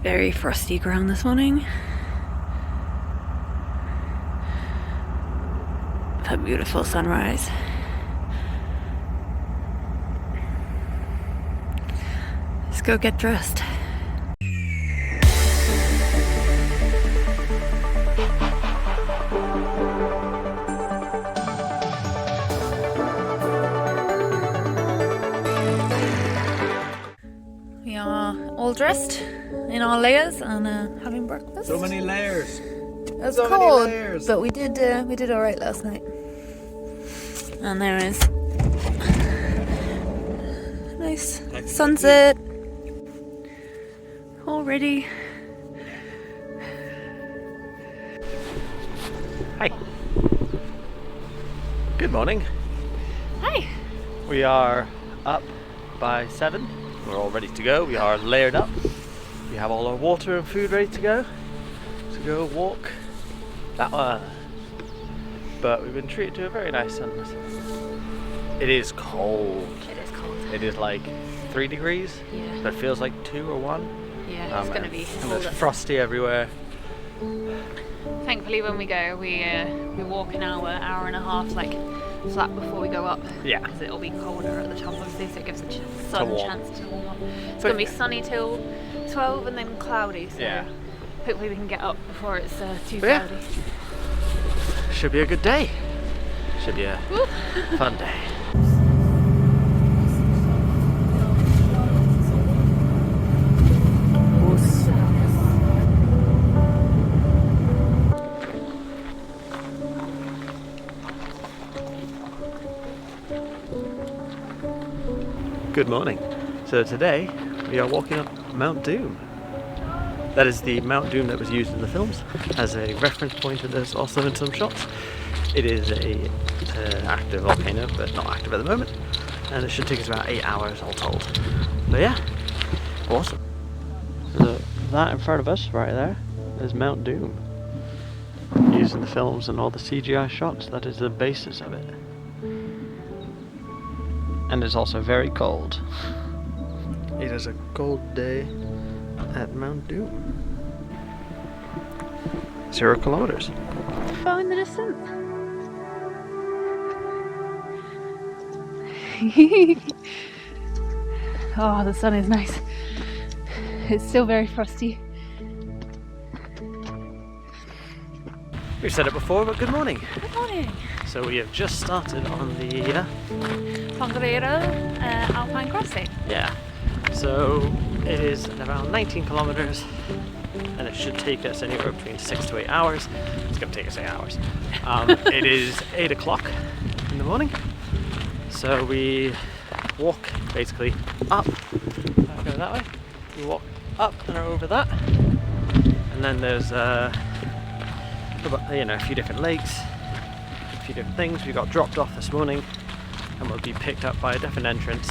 Very frosty ground this morning. A beautiful sunrise. Let's go get dressed. We are all dressed in our layers and having breakfast. So many layers. It's so cold, many layers. but we did all right last night. And there is nice sunset already. Hi. Good morning. Hi. We are up by 7. We're all ready to go. We are layered up. We have all our water and food ready to go walk that one. But we've been treated to a very nice sunset. It is cold. It is cold. It is like 3 degrees, Yeah. but it feels like 2 or 1. Yeah, it's going to be And cold. there's frosty everywhere. Thankfully, when we go, we walk an hour and a half, like flat before we go up. Yeah. Because it'll be colder at the top, obviously, so it gives the sun a warm. chance to warm up. It's going to be sunny till 12 and then cloudy. So Yeah. hopefully we can get up before it's too But yeah. cloudy. Should be a good day. Should be a Woo. fun day. Good morning. So today we are walking up Mount Doom. That is the Mount Doom that was used in the films as a reference point, and there's also in some shots. It is a active volcano, but not active at the moment, and it should take us about 8 hours all told. But yeah, awesome. So that in front of us, right there, is Mount Doom. Used in the films and all the CGI shots, that is the basis of it. And it's also very cold. It is a cold day at Mount Doom. 0 kilometers. Oh, in the distance. Oh, the sun is nice. It's still very frosty. We've said it before, but good morning. Good morning. So we have just started on the Tongariro Alpine Crossing. yeah. So it is about 19 kilometers, and it should take us anywhere between 6 to 8 hours. It's going to take us 8 hours. It is 8 o'clock in the morning, so we walk basically up. Go that way. We walk up and over that, and then there's a few different lakes, a few different things. We got dropped off this morning, and we'll be picked up by a different entrance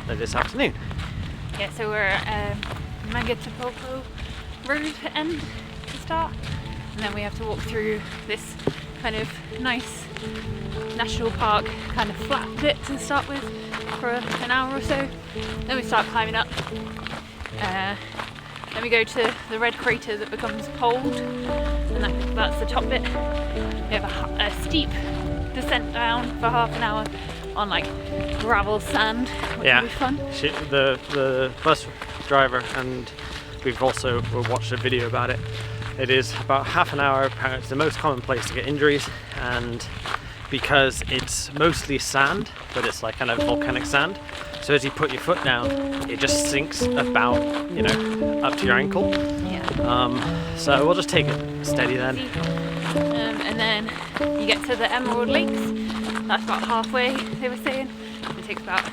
this afternoon. Yeah, so we're at Magatapopo Road end to start, and then we have to walk through this kind of nice national park kind of flat bit to start with for an hour or so. Then we start climbing up. Then we go to the red crater that becomes cold, and that's the top bit. We have a steep descent down for half an hour on like gravel sand, which will be fun. The bus driver, and we've also watched a video about it. It is about half an hour. Apparently it's the most common place to get injuries, and because it's mostly sand, but it's like kind of volcanic sand, so as you put your foot down, it just sinks about, up to your ankle. Yeah. So we'll just take it steady then. And then you get to the Emerald Lakes. That's about halfway, they were saying. It takes about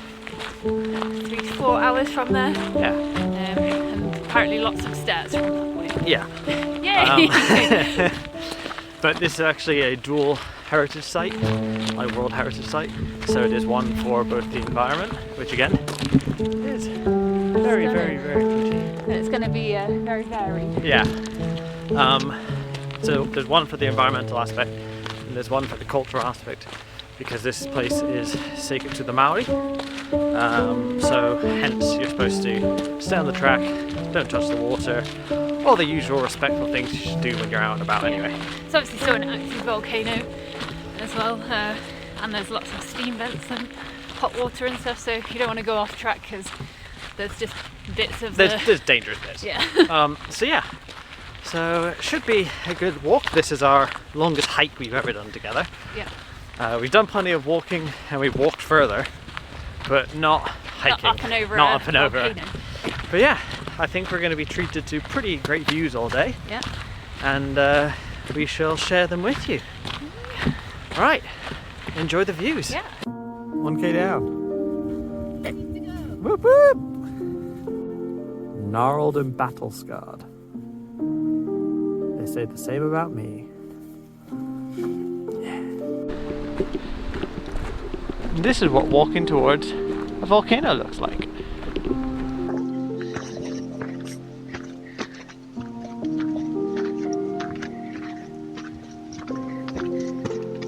3 to 4 hours from there. Yeah. And apparently lots of stairs from that point. Yeah. Yay! But this is actually a dual heritage site, like World Heritage Site. So it is one for both the environment, which again is very, very, very pretty. And it's going to be very varied. Yeah. So there's one for the environmental aspect, and there's one for the cultural aspect, because this place is sacred to the Maori. So hence you're supposed to stay on the track, don't touch the water, all the usual respectful things you should do when you're out and about anyway. It's obviously still an active volcano as well, and there's lots of steam vents and hot water and stuff, so you don't want to go off track because there's just bits of there's dangerous bits. Yeah. So it should be a good walk. This is our longest hike we've ever done together. Yeah. We've done plenty of walking and we've walked further, but not hiking. Not up and over. Not up and over. Volcano. But yeah, I think we're going to be treated to pretty great views all day. Yeah. And we shall share them with you. All right, enjoy the views. Yeah. 1k down. Whoop whoop! Gnarled and battle scarred. They say the same about me. Yeah. This is what walking towards a volcano looks like.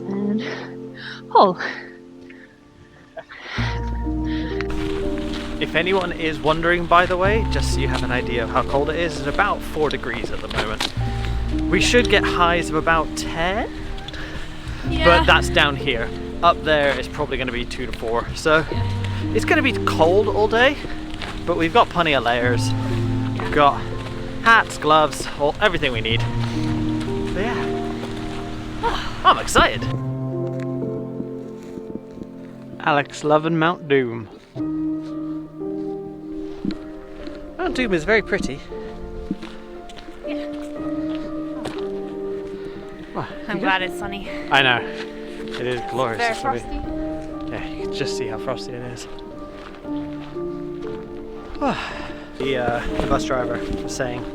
And oh. If anyone is wondering, by the way, just so you have an idea of how cold it is, it's about 4 degrees at the moment. We should get highs of about 10, Yeah. but that's down here. Up there is probably going to be 2 to 4. So it's going to be cold all day, but we've got plenty of layers. We've got hats, gloves, everything we need. But yeah, I'm excited. Alex loving Mount Doom. Mount Doom is very pretty. Yeah. Wow, I'm glad it's sunny. I know. It is glorious. Very It's lovely. frosty. Yeah, you can just see how frosty it is. The bus driver was saying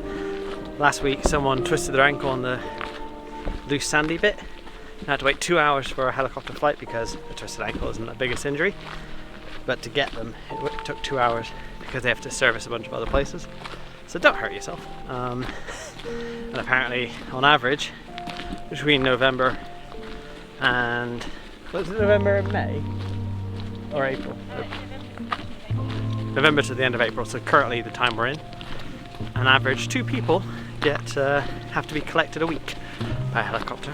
last week someone twisted their ankle on the loose sandy bit and had to wait 2 hours for a helicopter flight because a twisted ankle isn't the biggest injury. But to get them, it took 2 hours because they have to service a bunch of other places. So don't hurt yourself. And apparently, on average, between November and was it November and May or April? November to the end of April. So currently, the time we're in, on average, 2 people have to be collected a week by helicopter.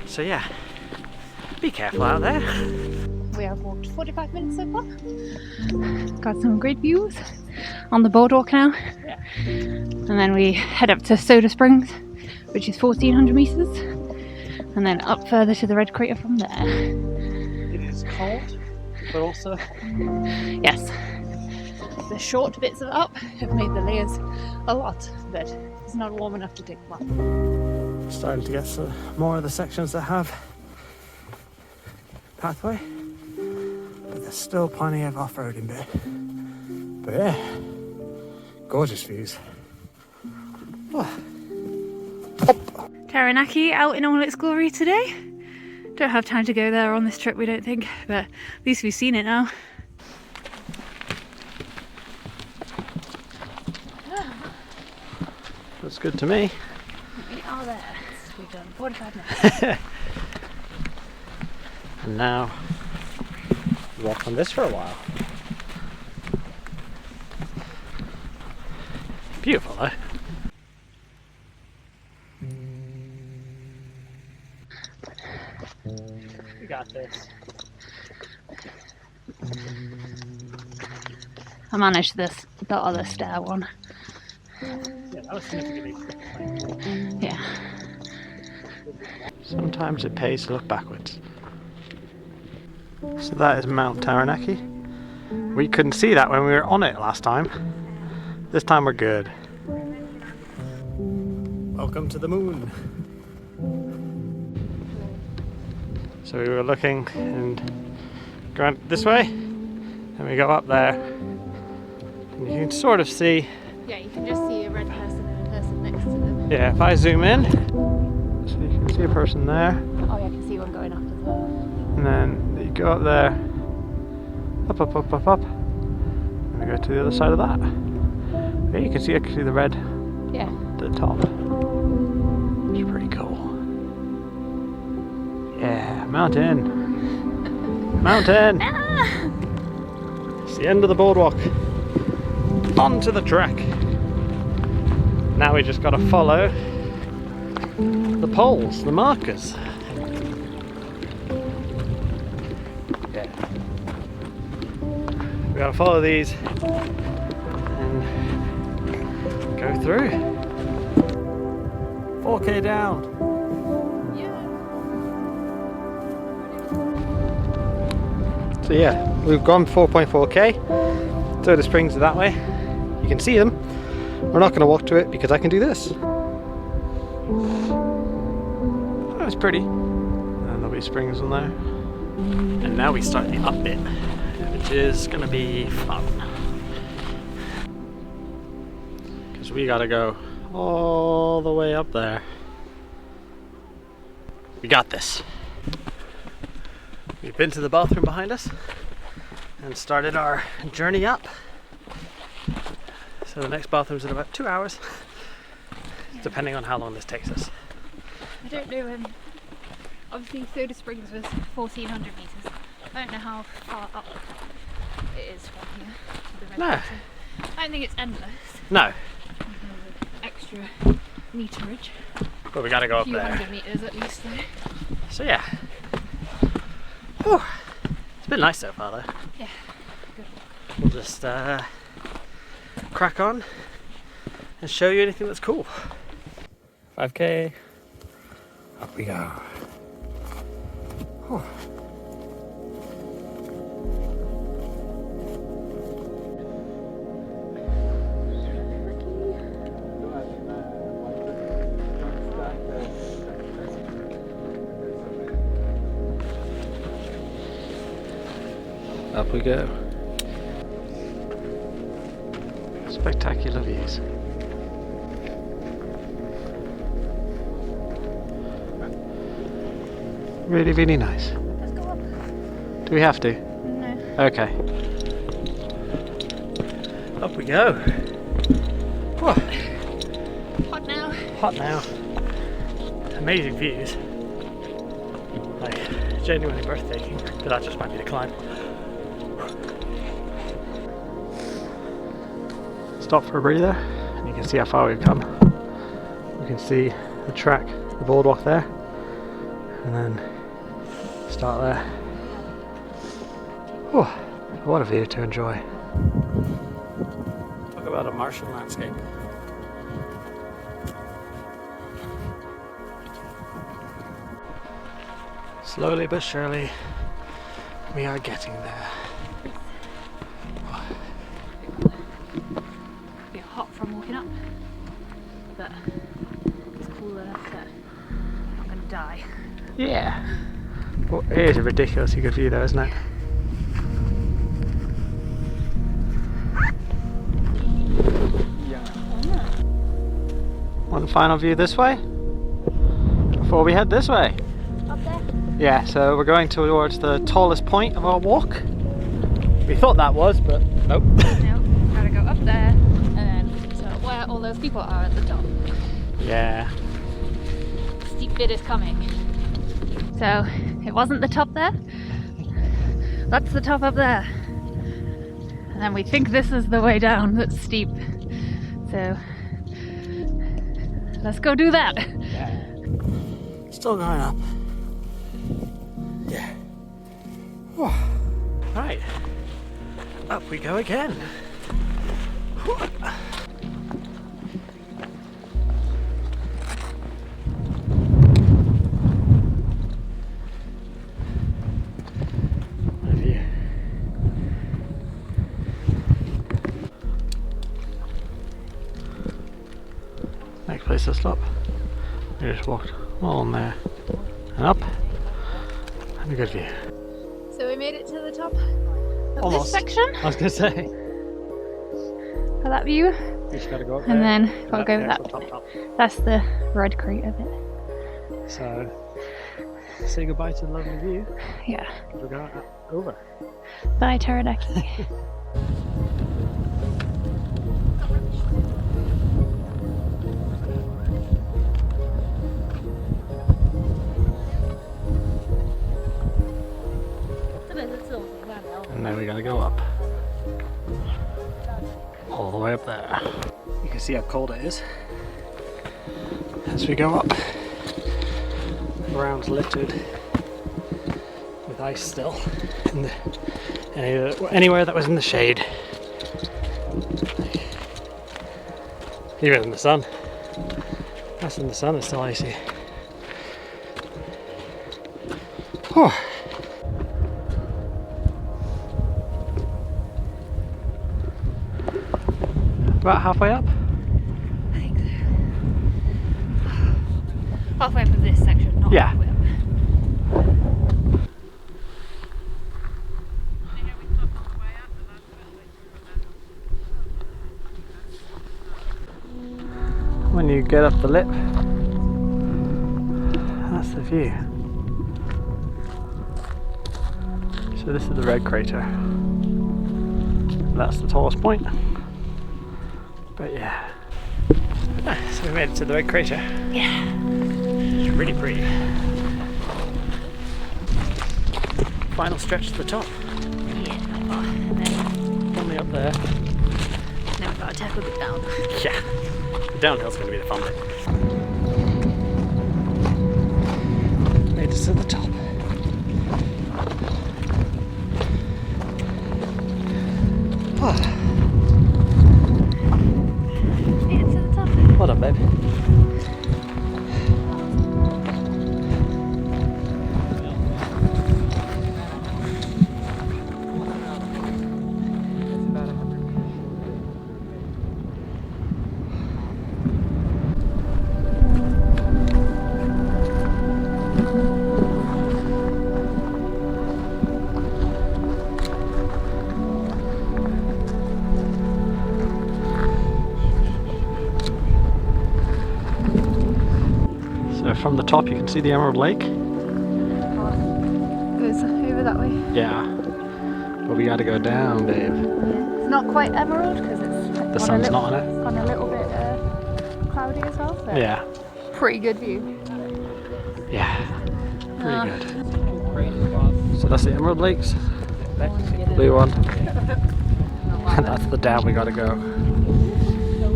So yeah, be careful out there. We have walked 45 minutes so far. Got some great views on the boardwalk now. Yeah. And then we head up to Soda Springs, which is 1400 meters, and then up further to the Red Crater from there. It is cold, but also Yes, the short bits of up have made the layers a lot, but it's not warm enough to take them off. starting to get some more of the sections that have pathway, but there's still plenty of off-roading bit. But yeah, gorgeous views. Taranaki out in all its glory today. Don't have time to go there on this trip, we don't think, but at least we've seen it now. Looks good to me. We are there. We've done 45 minutes. And now walk on this for a while. Beautiful, though. We got this. I managed the other stair one. Yeah, that was significantly. Yeah. Sometimes it pays to look backwards. So that is Mount Taranaki. We couldn't see that when we were on it last time. This time we're good. Welcome to the moon. So we were looking and going this way, and we go up there, and you can sort of see. Yeah, you can just see a red person and a person next to them. Yeah, if I zoom in, so you can see a person there. Oh yeah, I can see one going up as well. And then you go up there, up, up, up, up, up, and we go to the other side of that. Yeah, you can see actually the red Yeah. at the top. It's pretty cool. Yeah, mountain! Mountain! Ah! It's the end of the boardwalk. onto the track. Now we just got to follow the poles, the markers. Yeah. We got to follow these and go through. 4K down. So yeah, we've gone 4.4K. So the springs are that way. You can see them. We're not going to walk to it because I can do this. Oh, it's pretty. And there'll be springs on there. And now we start the up bit, which is going to be fun. Because we got to go all the way up there. We got this. We've been to the bathroom behind us and started our journey up. So the next bathroom's in about 2 hours, depending on how long this takes us. I don't know, obviously Soda Springs was 1400 metres. I don't know how far up it is from here. No. I don't think it's endless. No. Extra meterage. But we gotta go up A few there. hundred metres at least though. So yeah. Whew. It's been nice so far though. Yeah, good. We'll just crack on and show you anything that's cool. 5K. Up we go. Whew. Up we go. Spectacular views. Really, really nice. Let's go up. Do we have to? No. Okay. Up we go. Whoa. Hot now. Hot now. Amazing views. Like, genuinely breathtaking. But that just might be the climb. Stop for a breather, and you can see how far we've come. You can see the track, the boardwalk there, and then start there. Oh, what a view to enjoy. Talk about a Martian landscape. Slowly but surely, we are getting there. Hot from walking up, but it's cool enough that I'm not going to die. Yeah. Well, it is a ridiculously good view though, isn't it? Yeah. One final view this way before we head this way. Up there? Yeah, so we're going towards the tallest point of our walk. We thought that was, but nope. No, gotta go up there. Where all those people are at the top. Yeah. Steep bit is coming. So it wasn't the top there. That's the top up there. And then we think this is the way down that's steep. So let's go do that. Yeah. Still going up. Yeah. Right. Up we go again. Next place to stop. We just walked all on there and up, and a good view. So we made it to the top of Almost. this section I was gonna say. for that view. You just gotta go up And there. then gotta go with that. Top. That's the red crate of it. So say goodbye to the lovely view. Yeah. We're going over. Bye, Taranaki. And then we gotta go up. All the way see how cold it is. As we go up, the ground's littered with ice still. Anywhere that was in the shade. Even in the sun. That's in the sun, it's still icy. Oh. About halfway up? I think so. Halfway up of this section, not Yeah. halfway up. When you get up the lip, that's the view. So this is the red crater. That's the tallest point. But yeah. So we made it to the red crater. Yeah. It's really pretty. Final stretch to the top. Yeah. Oh, and then Only up there. we've got to tackle it down. Yeah. The downhill's going to be the fun bit. Made it to the top. Oh. Made it to the top. Well done, babe. So from the top you can see the Emerald Lake. Goes over that way. Yeah. But we gotta go down, babe. Yeah. It's not quite emerald because it's The sun's not on it. on a little bit cloudy as well. So Yeah. pretty good view. Yeah. Pretty good. So that's the Emerald Lakes. Blue one. And that's the dam we gotta go.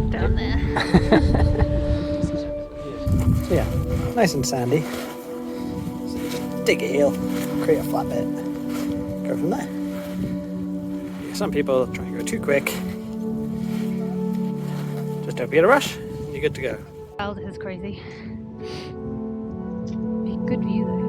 Down there. So yeah, nice and sandy. So just dig a hill, create a flat bit, go from there. Some people try and go too quick. Just don't be in a rush, and you're good to go. Wow, this is crazy. Good view though.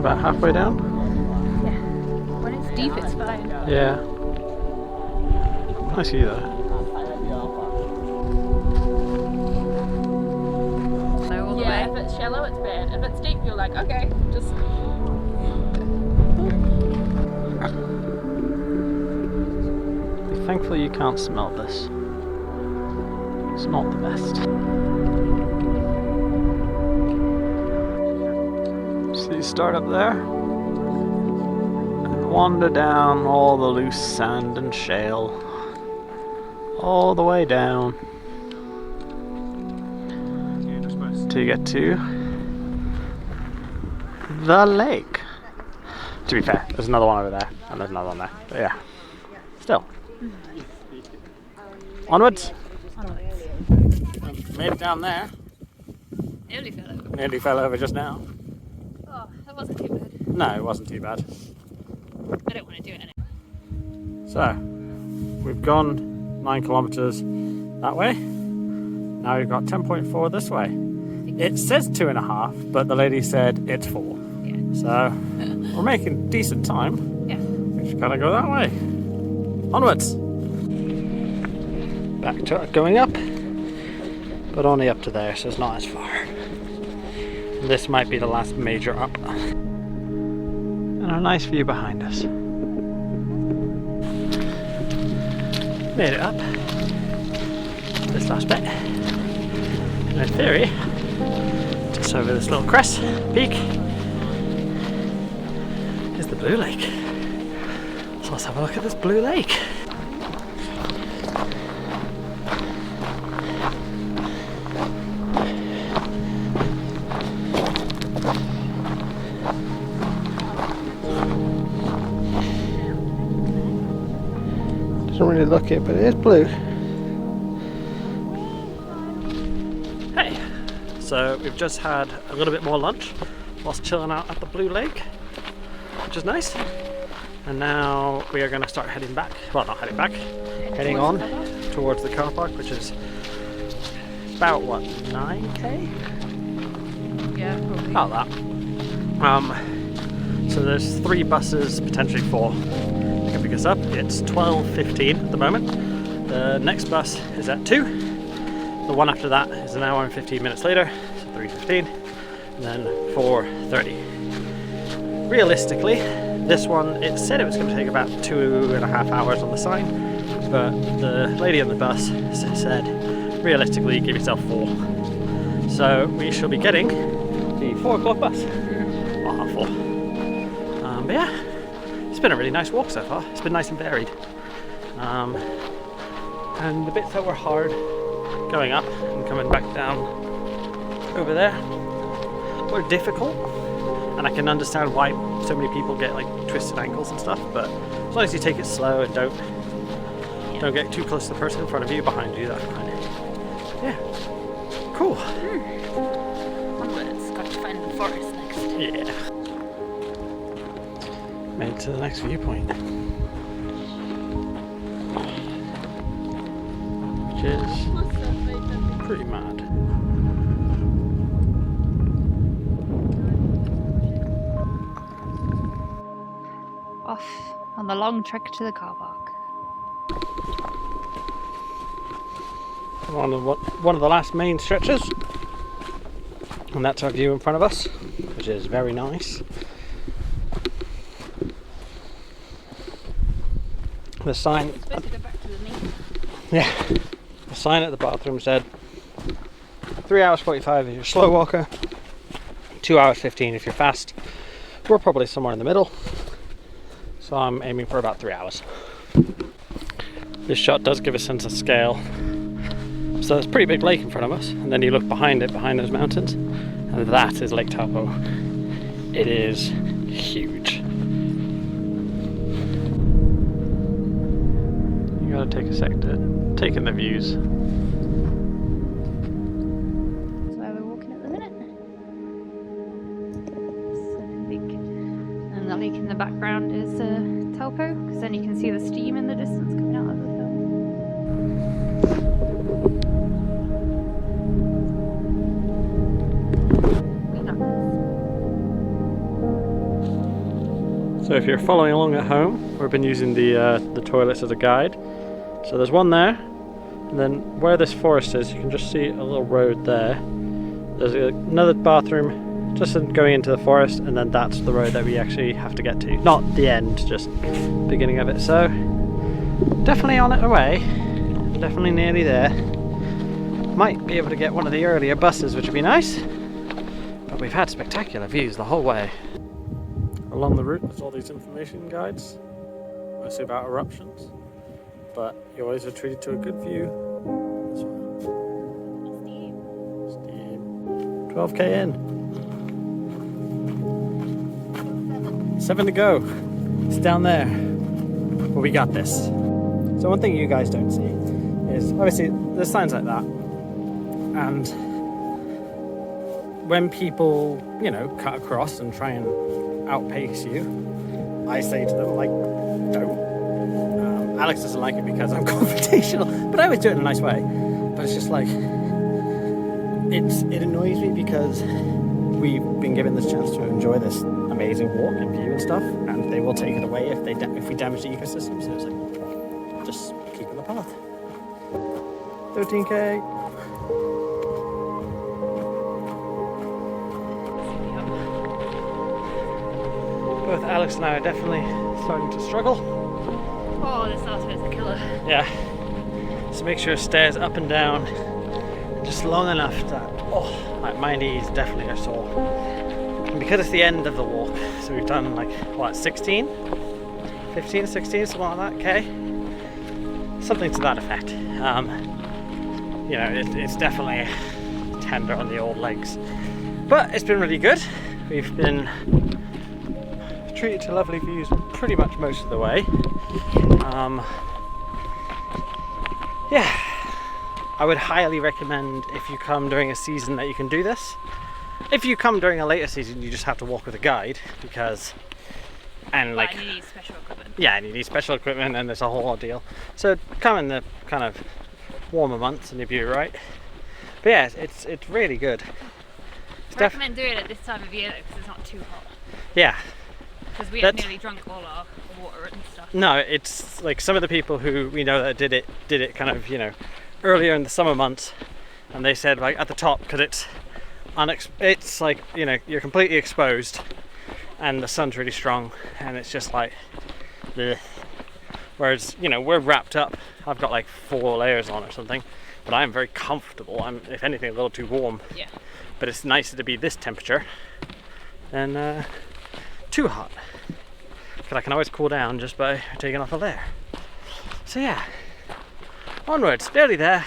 About halfway down? Yeah. When it's deep, it's fine. Yeah. Nice view though. So all the Yeah, way. if it's shallow, it's bad. If it's deep, you're like, okay, just. Be thankful you can't smell this. It's not the best. So you start up there and wander down all the loose sand and shale all the way down till you get to the lake. To be fair, there's another one over there and there's another one there, but yeah, still. Onwards. Made it down there. Nearly fell over. Nearly fell over just now. Oh, that wasn't too bad. No, it wasn't too bad. I don't want to do it anyway. So, we've gone 9 kilometers that way. Now we've got 10.4 this way. It says 2.5, but the lady said it's 4. Yeah. So, we're making decent time. Yeah. We just gotta go that way. Onwards. Back to going up, but only up to there, so it's not as far. And this might be the last major up. And a nice view behind us. Made it up. This last bit. And in theory, to So over this little crest peak is the Blue Lake. So let's have a look at this Blue Lake. Doesn't really look it, but it is blue. Hey, so we've just had a little bit more lunch whilst chilling out at the Blue Lake, which is nice. And now we are going to start heading back. Well, not heading back, heading on towards the car park, which is about what, 9k? Yeah, probably. About that. So there's 3 buses, potentially 4. Can pick us up. It's 12:15 at the moment. The next bus is at 2. The one after that is an hour and 15 minutes later, so 3:15, and then 4:30. Realistically, this one, it said it was going to take about 2.5 hours on the sign, but the lady on the bus said, realistically, give yourself 4. So we shall be getting the 4 o'clock bus. Well, half 4. But yeah. It's been a really nice walk so far. It's been nice and varied. And the bits that were hard going up and coming back down over there were difficult. And I can understand why so many people get like twisted ankles and stuff, but as long as you take it slow and don't get too close to the person in front of you, behind you, that's fine. Yeah. Cool. Onwards, got to find the forest next. Yeah. Made it to the next viewpoint, which is pretty mad. Off on the long trek to the car park. One of the last main stretches, and that's our view in front of us, which is very nice. The sign, the sign at the bathroom said 3 hours 45 if you're a slow walker, 2 hours 15 if you're fast. We're probably somewhere in the middle, so I'm aiming for about 3 hours. This shot does give a sense of scale. So there's a pretty big lake in front of us, and then you look behind it, behind those mountains, and that is Lake Taupo. It is huge. Gotta take a sec to take in the views. That's where we're walking at the minute. So big. And the lake in the background is Taupo, because then you can see the steam in the distance coming out of the film. So if you're following along at home, we've been using the toilets as a guide. So there's one there, and then where this forest is, you can just see a little road there. There's another bathroom just going into the forest, and then that's the road that we actually have to get to. Not the end, just the beginning of it. So definitely on our way, definitely nearly there. Might be able to get one of the earlier buses, which would be nice, but we've had spectacular views the whole way. Along the route there's all these information guides, mostly about eruptions, but you always are treated to a good view. Steam. 12k in. 7 to go. It's down there. But we got this. So one thing you guys don't see is, obviously there's signs like that, and when people, you know, cut across and try and outpace you, I say to them, like, don't. Alex doesn't like it because I'm confrontational, but I always do it in a nice way. But it's just like, it annoys me because we've been given this chance to enjoy this amazing walk and view and stuff, and they will take it away if we damage the ecosystem. So it's like, just keep on the path. 13k. Both Alex and I are definitely starting to struggle. Oh, this last bit's a killer. Yeah. So make sure it stays up and down just long enough that oh, like my knees definitely are sore. And because it's the end of the walk, so we've done like, what, 16? 15, 16, something like that, okay? Something to that effect. You know, it's definitely tender on the old legs. But it's been really good. We've been treated to lovely views pretty much most of the way. Yeah, I would highly recommend if you come during a season that you can do this. If you come during a later season, you just have to walk with a guide because, and like, you need special equipment. Yeah, and you need special equipment, and there's a whole ordeal. So come in the kind of warmer months, and you'll be alright. But yeah, it's really good. I recommend doing it at this time of year though, because it's not too hot. Yeah. Because we had nearly drunk all our water and stuff. No, it's like some of the people who we know that did it kind of, you know, earlier in the summer months, and they said like at the top, because it's like, you know, you're completely exposed and the sun's really strong and it's just like bleh. Whereas, you know, we're wrapped up. I've got like 4 layers on or something, but I'm very comfortable. I'm, if anything, a little too warm. Yeah. But it's nicer to be this temperature than too hot, because I can always cool down just by taking off a layer. So yeah, onwards, nearly there.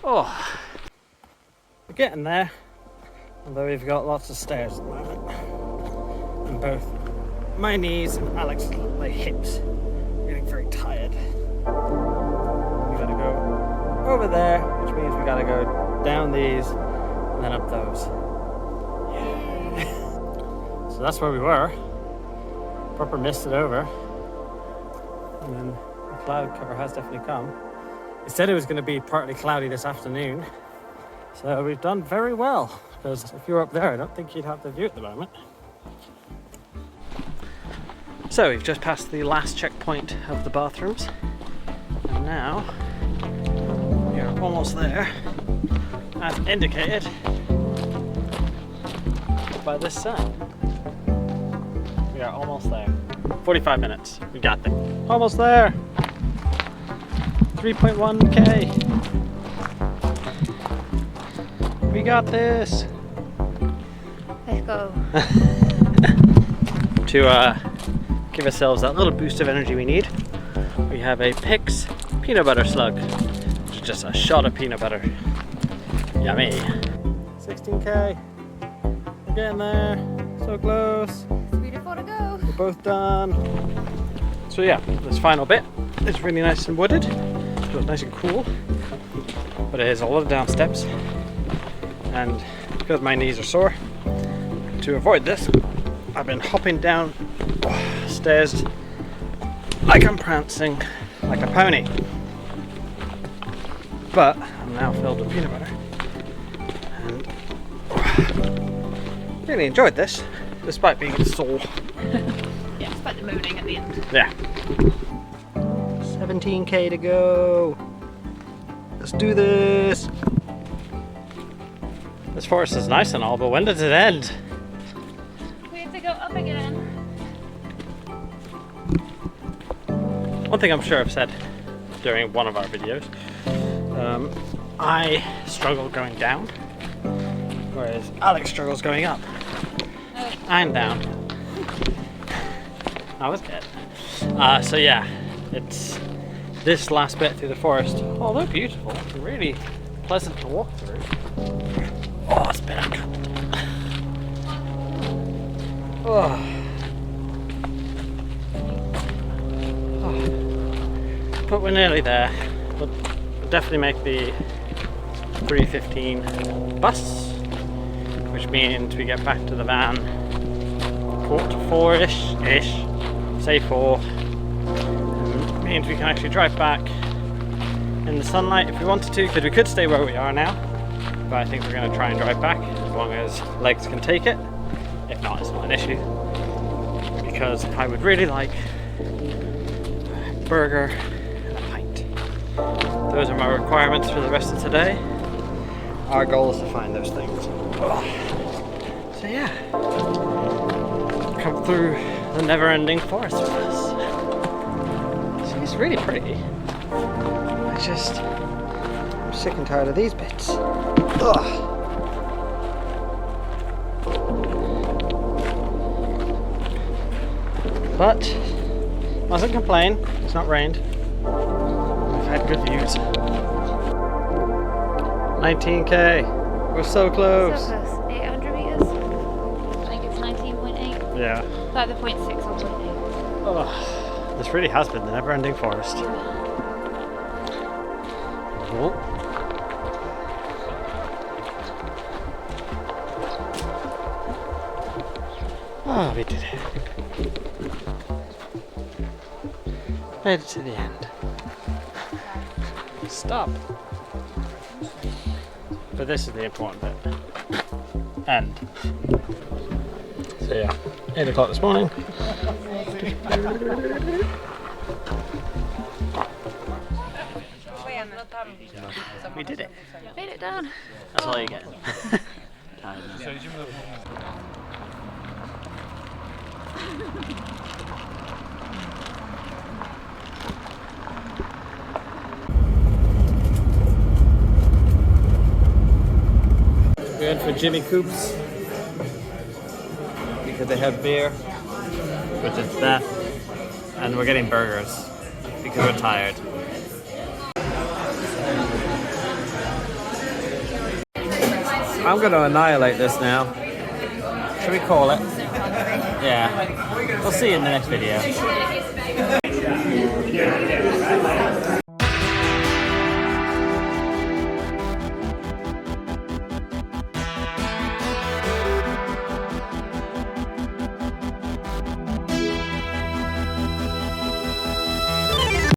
Oh, we're getting there, although we've got lots of stairs at the moment, and both my knees and Alex's like hips are getting very tired. We gotta go over there, which means we gotta go down these and then up those. So that's where we were. Proper misted over, and then the cloud cover has definitely come. It said it was going to be partly cloudy this afternoon, so we've done very well, because if you were up there I don't think you'd have the view at the moment. So we've just passed the last checkpoint of the bathrooms, and now we are almost there, as indicated by this sign. We are almost there. 45 minutes. We got there. Almost there. 3.1k. We got this. Let's go. To give ourselves that little boost of energy we need, we have a Pix peanut butter slug, which is just a shot of peanut butter. Yummy. 16k. We're getting there. So close. 3 to 4 to go. We're both done. So yeah, this final bit is really nice and wooded. It's nice and cool. But it is a lot of down steps. And because my knees are sore, to avoid this, I've been hopping down stairs like I'm prancing like a pony. But I'm now filled with peanut butter. And really enjoyed this, despite being sore. Yeah, despite the moaning at the end. Yeah. 17k to go. Let's do this. This forest is nice and all, but when does it end? We have to go up again. One thing I'm sure I've said during one of our videos, I struggle going down, whereas Alex struggles going up. And down. I was dead. So yeah, it's this last bit through the forest, although beautiful, really pleasant to walk through. Oh, it's bitter cold. Oh. But we're nearly there. We'll definitely make the 3:15 bus, which means we get back to the van 4:45-ish, say 4. And means we can actually drive back in the sunlight if we wanted to, because we could stay where we are now, but I think we're going to try and drive back as long as legs can take it. If not, it's not an issue, because I would really like a burger and a pint. Those are my requirements for the rest of today. Our goal is to find those things. So yeah, come through the never-ending forest with us. See, it's really pretty. I'm sick and tired of these bits. Ugh. but mustn't complain. It's not rained. We've had good views. 19k. We're so close. So close. 800 meters. I think it's 19.8. Yeah. Like the 0.6 or 0.8. Oh, this really has been the never-ending forest. Oh. Oh, we did it. Made it to the end. Stop. But this is the important bit. End. So yeah, 8 o'clock this morning. We did it. Made it down. That's all you get. We went for Jimmy Coops because they have beer, which is that, and we're getting burgers because we're tired. I'm going to annihilate this now. Should we call it? Yeah. We'll see you in the next video.